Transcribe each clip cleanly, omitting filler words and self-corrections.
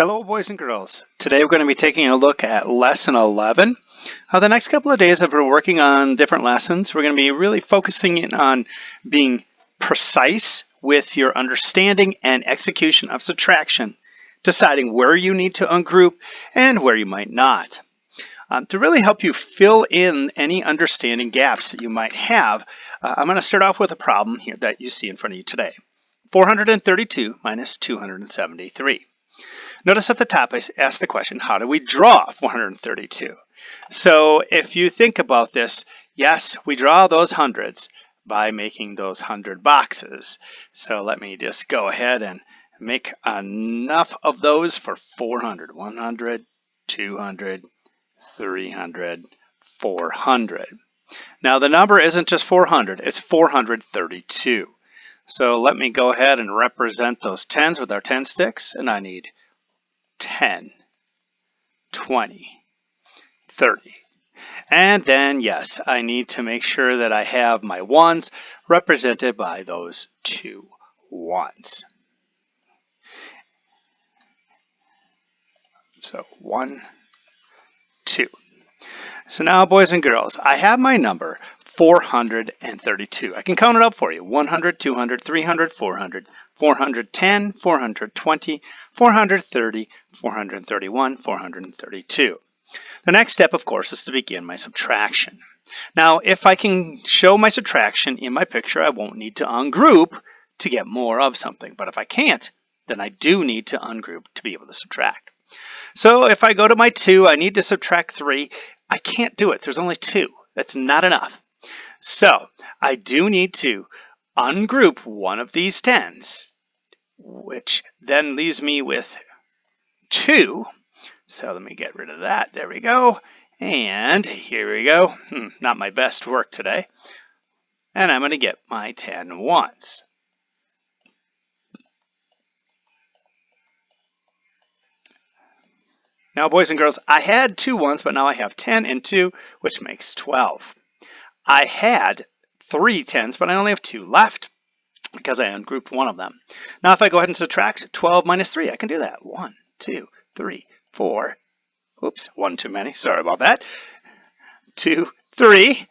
Hello boys and girls. Today we're going to be taking a look at lesson 11. The next couple of days as we're working on different lessons, we're going to be really focusing in on being precise with your understanding and execution of subtraction, deciding where you need to ungroup and where you might not. To really help you fill in any understanding gaps that you might have, I'm going to start off with a problem here that you see in front of you today. 432 minus 273. Notice at the top I asked the question, how do we draw 432? So if you think about this, yes, we draw those hundreds by making those 100 boxes. So let me just go ahead and make enough of those for 400. 100, 200, 300, 400. Now the number isn't just 400, it's 432. So let me go ahead and represent those 10s with our 10 sticks, and I need 10, 20, 30. And then, yes, I need to make sure that I have my ones represented by those 2 ones. So 1, 2. So now, boys and girls, I have my number 432. I can count it up for you. 100, 200, 300, 400, 410, 420, 430, 431, 432. The next step, of course, is to begin my subtraction. Now, if I can show my subtraction in my picture, I won't need to ungroup to get more of something. But if I can't, then I do need to ungroup to be able to subtract. So if I go to my 2, I need to subtract 3. I can't do it. There's only 2. That's not enough. So I do need to ungroup one of these 10s, which then leaves me with 2. So let me get rid of that. There we go. And here we go. Not my best work today. And I'm going to get my 10 ones. Now, boys and girls, I had 2 ones, but now I have 10 and 2, which makes 12. I had 3 10s, but I only have 2 left because I ungrouped one of them. Now, if I go ahead and subtract 12 minus 3, I can do that. 1, 2, 3, 4. Oops, 1 too many. Sorry about that. 2, 3.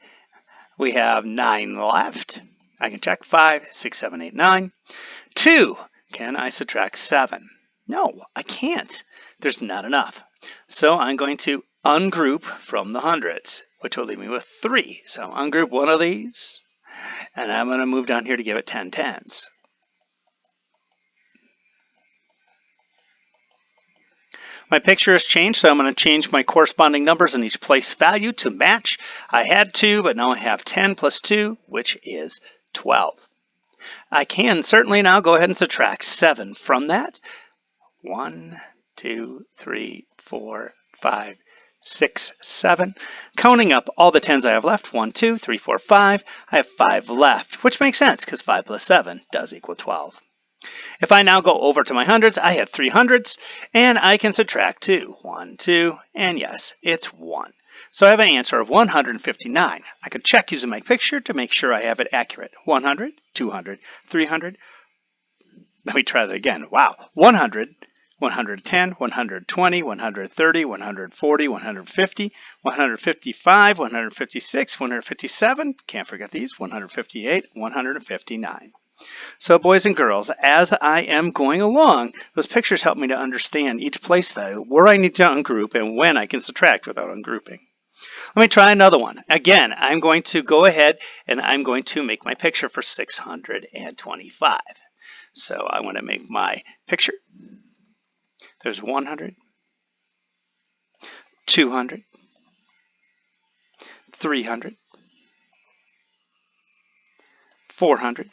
We have 9 left. I can check 5, 6, 7, 8, 9. 2. Can I subtract 7? No, I can't. There's not enough. So I'm going to ungroup from the hundreds, which will leave me with 3. So ungroup one of these, and I'm going to move down here to give it 10 10s. My picture has changed, so I'm going to change my corresponding numbers in each place value to match. I had 2, but now I have 10 plus 2, which is 12. I can certainly now go ahead and subtract 7 from that. 1, 2, 3, 4, 5, 6, 7. Counting up all the 10s I have left, 1, 2, 3, 4, 5. I have 5 left, which makes sense because 5 plus 7 does equal 12. If I now go over to my hundreds, I have 3 hundreds, and I can subtract 2. 1, 2, and yes, it's 1. So I have an answer of 159. I could check using my picture to make sure I have it accurate. 100, 200, 300. Let me try that again. Wow. 100, 110, 120, 130, 140, 150, 155, 156, 157. Can't forget these. 158, 159. So boys and girls, as I am going along, those pictures help me to understand each place value, where I need to ungroup, and when I can subtract without ungrouping. Let me try another one. Again, I'm going to go ahead and I'm going to make my picture for 625. So I want to make my picture. There's 100, 200, 300, 400,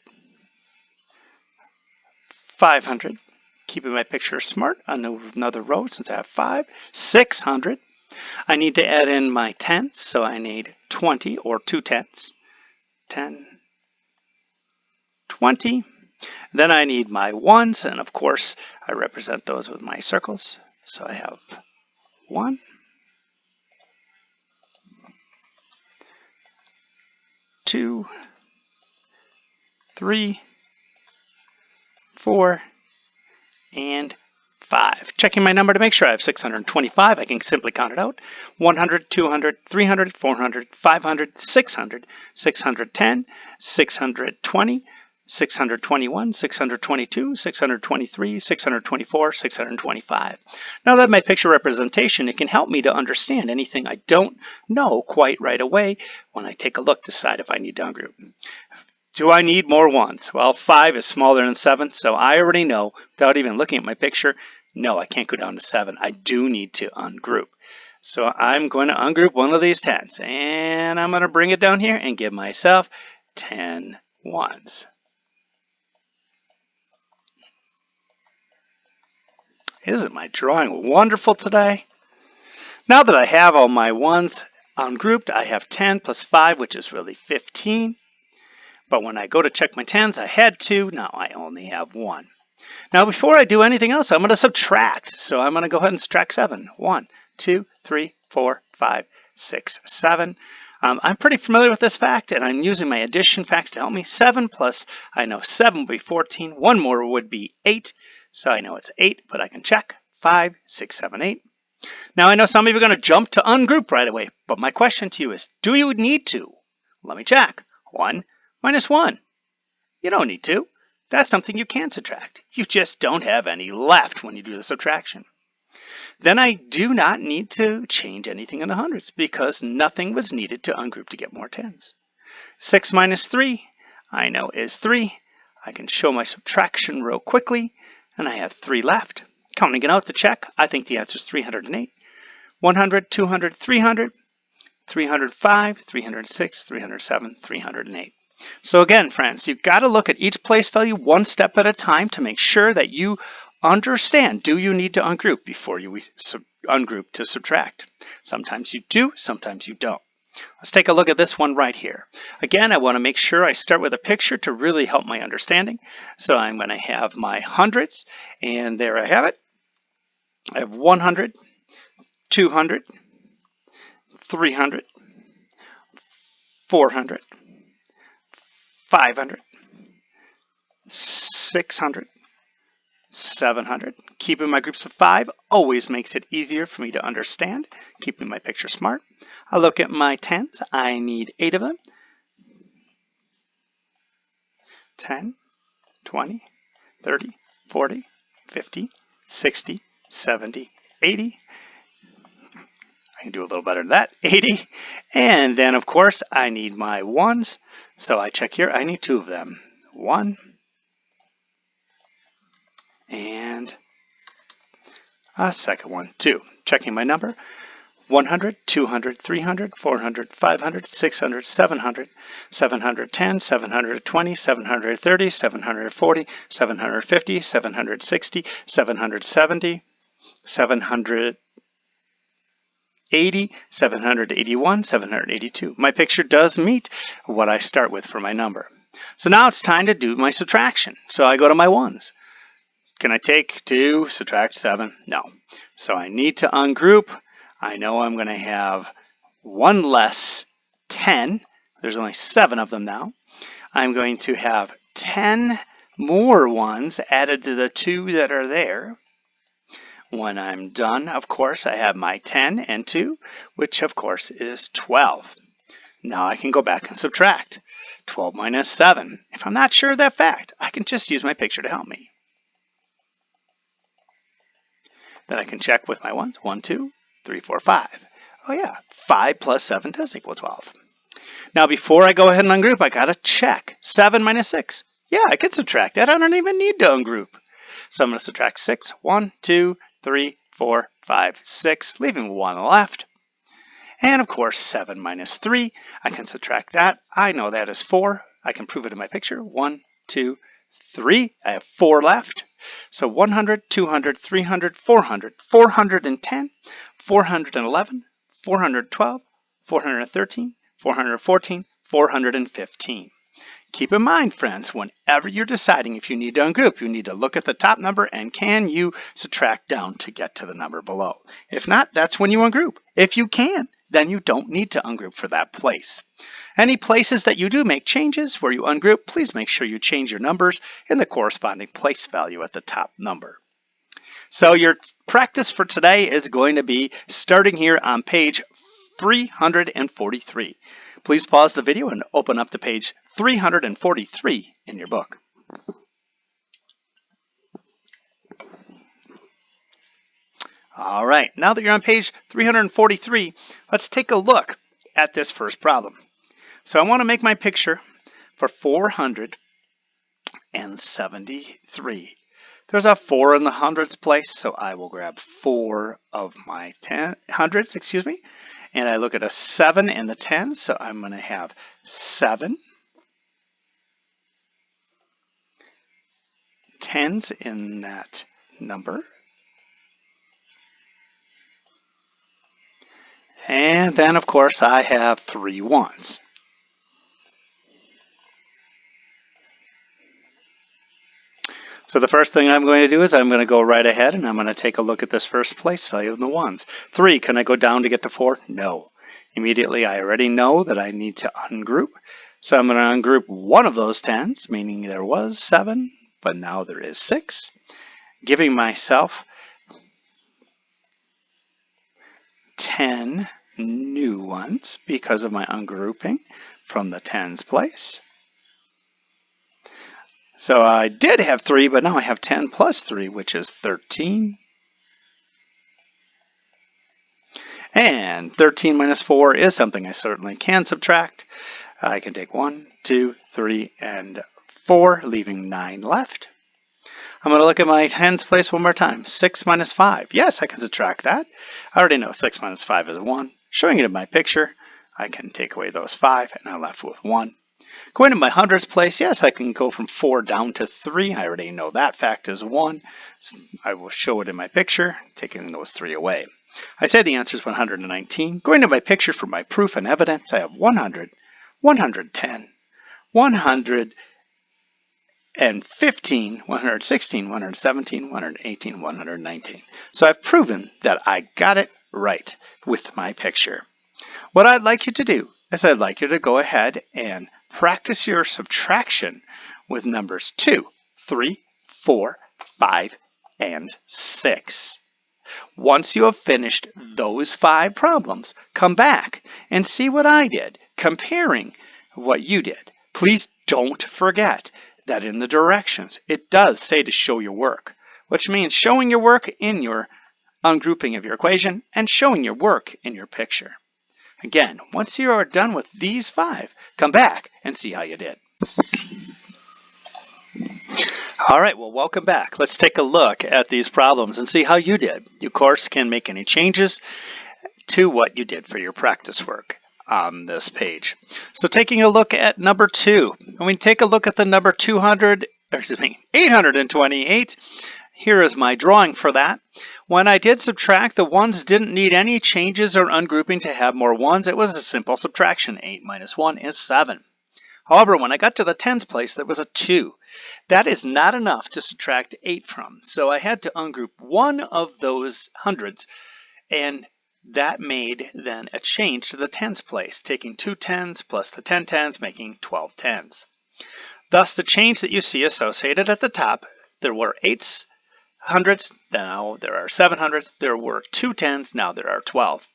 500, keeping my picture smart on another row since I have 5, 600. I need to add in my 10s, so I need 20 or 2 10s. 10, 20. Then I need my 1s, and of course I represent those with my circles. So I have 1, 2, 3, 4, and 5. Checking my number to make sure I have 625, I can simply count it out. 100, 200, 300, 400, 500, 600, 610, 620, 621, 622, 623, 624, 625. Now that my picture representation, it can help me to understand anything I don't know quite right away when I take a look to decide if I need to ungroup. Do I need more ones? Well, 5 is smaller than 7, so I already know, without even looking at my picture, no, I can't go down to 7. I do need to ungroup. So I'm going to ungroup one of these 10s, and I'm going to bring it down here and give myself 10 ones. Isn't my drawing wonderful today? Now that I have all my ones ungrouped, I have 10 plus 5, which is really 15. But when I go to check my 10s, I had 2. Now I only have 1. Now before I do anything else, I'm going to subtract. So I'm going to go ahead and subtract 7. 1, 2, 3, 4, 5, 6, 7. I'm pretty familiar with this fact, and I'm using my addition facts to help me. 7 plus, I know 7 would be 14. 1 more would be 8. So I know it's 8, but I can check. 5, 6, 7, 8. Now I know some of you are going to jump to ungroup right away, but my question to you is, do you need to? Let me check. 1 minus 1. You don't need to. That's something you can subtract. You just don't have any left when you do the subtraction. Then I do not need to change anything in the hundreds because nothing was needed to ungroup to get more 10s. 6 minus 3, I know is 3. I can show my subtraction real quickly, and I have 3 left. Counting it out to check, I think the answer is 308. 100, 200, 300, 305, 306, 307, 308. So again, friends, you've got to look at each place value one step at a time to make sure that you understand, do you need to ungroup before you ungroup to subtract? Sometimes you do, sometimes you don't. Let's take a look at this one right here. Again, I want to make sure I start with a picture to really help my understanding. So I'm going to have my hundreds, and there I have it. I have 100, 200, 300, 400, 500, 600, 700. Keeping my groups of 5 always makes it easier for me to understand, keeping my picture smart. I look at my 10s. I need 8 of them. 10, 20, 30, 40, 50, 60, 70, 80. I can do a little better than that, 80. And then, of course, I need my 1s. So I check here. I need 2 of them. 1 and a second one, 2. Checking my number. 100, 200, 300, 400, 500, 600, 700, 710, 720, 730, 740, 750, 760, 770, 780, 781, 782. My picture does meet what I start with for my number. So now it's time to do my subtraction. So I go to my 1s. Can I take 2, subtract 7? No. So I need to ungroup. I know I'm going to have 1 less 10. There's only 7 of them now. I'm going to have 10 more 1s added to the 2 that are there. When I'm done, of course, I have my 10 and 2, which of course is 12. Now I can go back and subtract. 12 minus 7. If I'm not sure of that fact, I can just use my picture to help me. Then I can check with my 1s. 1, 2, 3, 4, 5. Oh yeah, 5 plus 7 does equal 12. Now before I go ahead and ungroup, I got to check. 7 minus 6. Yeah, I can subtract that. I don't even need to ungroup. So I'm going to subtract 6. 1, 2, 3, 4, 5, 6, leaving 1 left. And of course, 7 minus 3. I can subtract that. I know that is 4. I can prove it in my picture. 1, 2, 3. I have 4 left. So 100, 200, 300, 400, 410, 411, 412, 413, 414, 415. Keep in mind, friends, whenever you're deciding if you need to ungroup, you need to look at the top number and can you subtract down to get to the number below. If not, that's when you ungroup. If you can, then you don't need to ungroup for that place. Any places that you do make changes where you ungroup, please make sure you change your numbers in the corresponding place value at the top number. So your practice for today is going to be starting here on page 343. Please pause the video and open up to page 343 in your book. All right, now that you're on page 343, let's take a look at this first problem. So I want to make my picture for 473. There's a 4 in the hundreds place, so I will grab 4 of my hundreds, and I look at a 7 in the tens, so I'm going to have 7 tens in that number. And then, of course, I have 3 ones. So the first thing I'm going to do is I'm going to go right ahead and I'm going to take a look at this first place value in the ones. 3, can I go down to get to 4? No. Immediately, I already know that I need to ungroup. So I'm going to ungroup one of those tens, meaning there was 7, but now there is 6, giving myself 10 new ones because of my ungrouping from the tens place. So I did have 3, but now I have 10 plus 3, which is 13. And 13 minus 4 is something I certainly can subtract. I can take 1, 2, 3, and 4, leaving 9 left. I'm going to look at my tens place one more time. 6 minus 5. Yes, I can subtract that. I already know 6 minus 5 is 1. Showing it in my picture, I can take away those 5, and I'm left with 1. Going to my hundreds place, yes, I can go from 4 down to 3. I already know that fact is 1. So I will show it in my picture, taking those 3 away. I say the answer is 119. Going to my picture for my proof and evidence, I have 100, 110, 115, 116, 117, 118, 119. So I've proven that I got it right with my picture. What I'd like you to do is I'd like you to go ahead and practice your subtraction with numbers 2, 3, 4, 5, and 6. Once you have finished those 5 problems, come back and see what I did, comparing what you did. Please don't forget that in the directions, it does say to show your work, which means showing your work in your ungrouping of your equation and showing your work in your picture. Again, once you are done with these 5, come back and see how you did. All right, well, welcome back. Let's take a look at these problems and see how you did. You, of course, can make any changes to what you did for your practice work on this page. So taking a look at number 2, when we take a look at the number 828, here is my drawing for that. When I did subtract, the ones didn't need any changes or ungrouping to have more ones. It was a simple subtraction. 8 minus 1 is 7. However, when I got to the tens place, there was a 2. That is not enough to subtract 8 from. So I had to ungroup one of those hundreds, and that made then a change to the tens place, taking 2 tens plus the 10 tens, making 12 tens. Thus, the change that you see associated at the top, there were 8 hundreds, now there are 7 hundreds, there were 2 tens, now there are 12.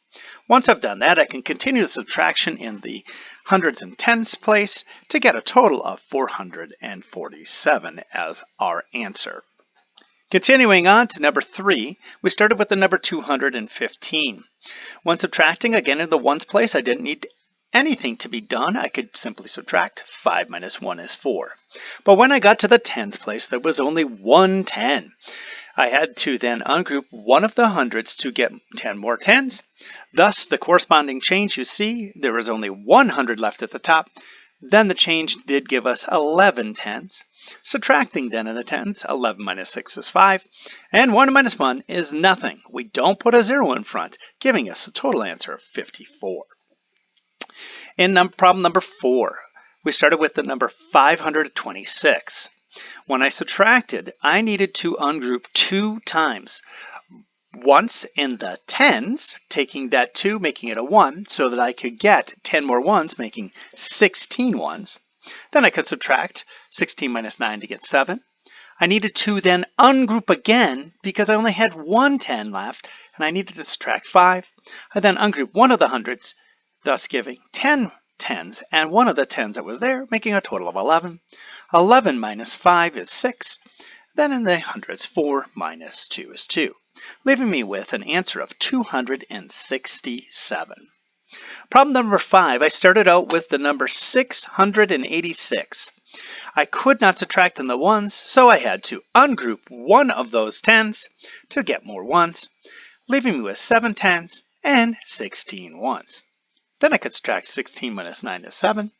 Once I've done that, I can continue the subtraction in the hundreds and tens place to get a total of 447 as our answer. Continuing on to number 3, we started with the number 215. When subtracting, again in the ones place, I didn't need anything to be done. I could simply subtract. 5 minus 1 is 4. But when I got to the tens place, there was only 1 10. I had to then ungroup one of the hundreds to get 10 more tens. Thus, the corresponding change you see, there was only 100 left at the top. Then the change did give us 11 tens. Subtracting then in the tens, 11 minus 6 is 5, and 1 minus 1 is nothing. We don't put a 0 in front, giving us a total answer of 54. In problem number 4, we started with the number 526. When I subtracted, I needed to ungroup 2 times. Once in the tens, taking that 2, making it a 1, so that I could get 10 more ones, making 16 ones. Then I could subtract 16 minus 9 to get 7. I needed to then ungroup again because I only had one 10 left and I needed to subtract 5. I then ungrouped one of the hundreds, thus giving 10 tens and one of the 10s that was there, making a total of 11. 11 minus 5 is 6. Then in the hundreds, 4 minus 2 is 2, leaving me with an answer of 267. Problem number 5, I started out with the number 686. I could not subtract in the ones, so I had to ungroup one of those 10s to get more ones, leaving me with 7 10s and 16 ones. Then I could subtract 16 minus 9 is 7.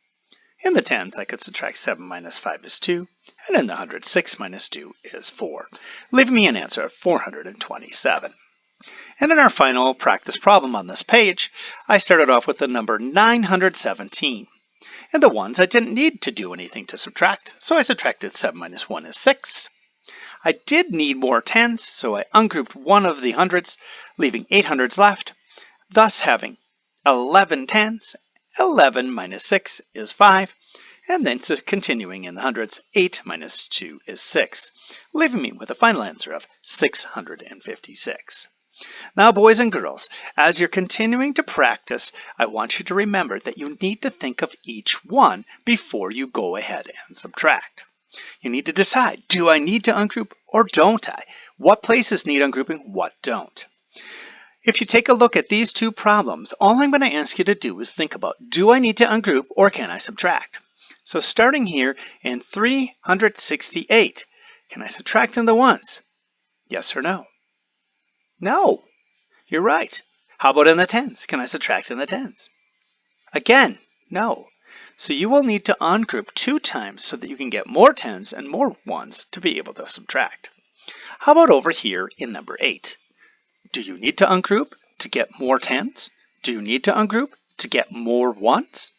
In the 10s, I could subtract 7 minus 5 is 2. And in the hundreds, 6 minus 2 is 4, leaving me an answer of 427. And in our final practice problem on this page, I started off with the number 917. In the ones, I didn't need to do anything to subtract, so I subtracted 7 minus 1 is 6. I did need more 10s, so I ungrouped one of the hundreds, leaving 8 hundreds left, thus having 11 10s. 11 minus 6 is 5. And then continuing in the hundreds, 8 minus 2 is 6, leaving me with a final answer of 656. Now, boys and girls, as you're continuing to practice, I want you to remember that you need to think of each one before you go ahead and subtract. You need to decide, do I need to ungroup or don't I? What places need ungrouping, what don't? If you take a look at these two problems, all I'm going to ask you to do is think about, do I need to ungroup or can I subtract? So starting here in 368, can I subtract in the ones? Yes or no? No, you're right. How about in the 10s? Can I subtract in the 10s? Again, no. So you will need to ungroup 2 times so that you can get more 10s and more 1s to be able to subtract. How about over here in number 8? Do you need to ungroup to get more 10s? Do you need to ungroup to get more 1s?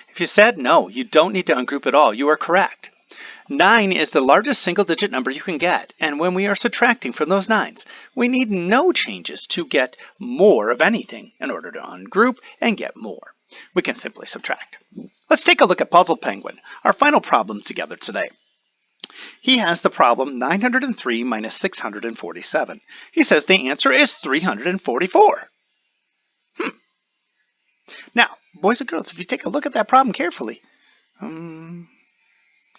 If you said no, you don't need to ungroup at all, you are correct. 9 is the largest single-digit number you can get, and when we are subtracting from those 9s, we need no changes to get more of anything in order to ungroup and get more. We can simply subtract. Let's take a look at Puzzle Penguin, our final problem together today. He has the problem 903 minus 647. He says the answer is 344. Now, boys and girls, if you take a look at that problem carefully,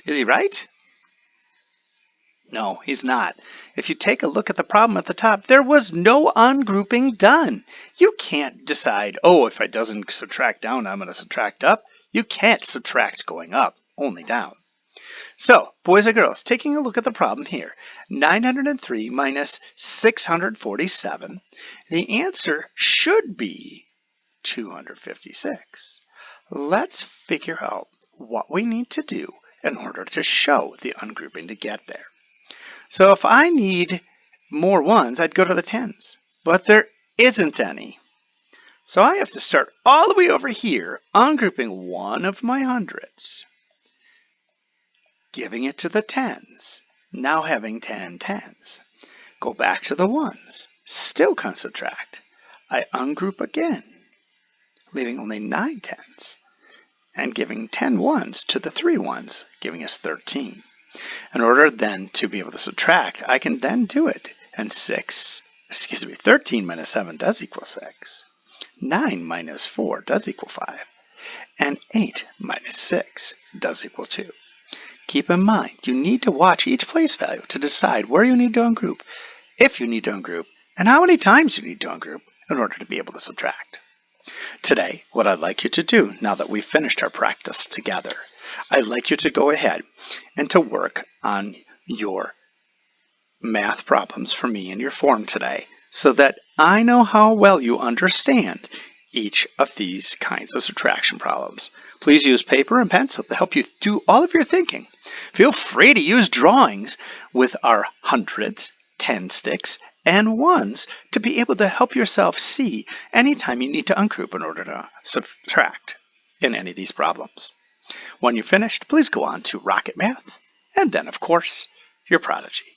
is he right? No, he's not. If you take a look at the problem at the top, there was no ungrouping done. You can't decide, oh, if it doesn't subtract down, I'm going to subtract up. You can't subtract going up, only down. So, boys and girls, taking a look at the problem here, 903 minus 647, the answer should be 256. Let's figure out what we need to do in order to show the ungrouping to get there. So if I need more 1s, I'd go to the 10s, but there isn't any. So I have to start all the way over here, ungrouping one of my hundreds, giving it to the 10s, now having 10 10s. Go back to the 1s, still can subtract. I ungroup again, leaving only 9 10s, and giving 10 1s to the 3 1s, giving us 13. In order then to be able to subtract, I can then do it. And 13 minus 7 does equal 6. 9 minus 4 does equal 5. And 8 minus 6 does equal 2. Keep in mind, you need to watch each place value to decide where you need to ungroup, if you need to ungroup, and how many times you need to ungroup in order to be able to subtract. Today, what I'd like you to do, now that we've finished our practice together, I'd like you to go ahead and to work on your math problems for me in your form today so that I know how well you understand each of these kinds of subtraction problems. Please use paper and pencil to help you do all of your thinking. Feel free to use drawings with our hundreds, 10 sticks, and 1s to be able to help yourself see anytime you need to ungroup in order to subtract in any of these problems. When you're finished, please go on to Rocket Math, and then, of course, your Prodigy.